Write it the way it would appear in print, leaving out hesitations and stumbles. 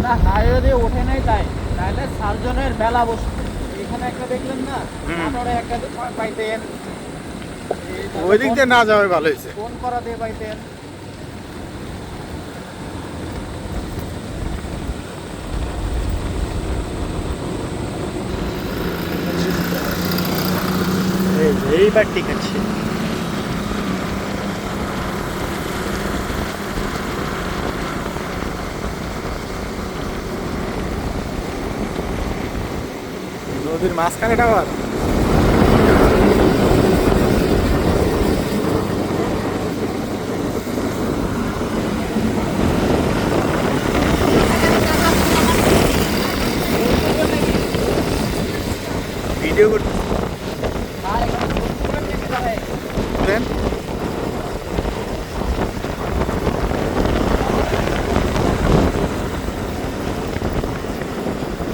না হাইওয়ে দিয়ে ওঠে নাই তাই, তাহলে সার্জনের মেলা বসতো। এখানে একটা দেখলেন না, নাটোরে একটা পাইতেন, ওই দিক দিয়ে না যাওয়াই ভালো হয়েছে। ফোন করা দিয়ে পাইতেন। এইবার ঠিক আছে। নদীর মাঝখানে টাওয়ার। ভিডিও করতে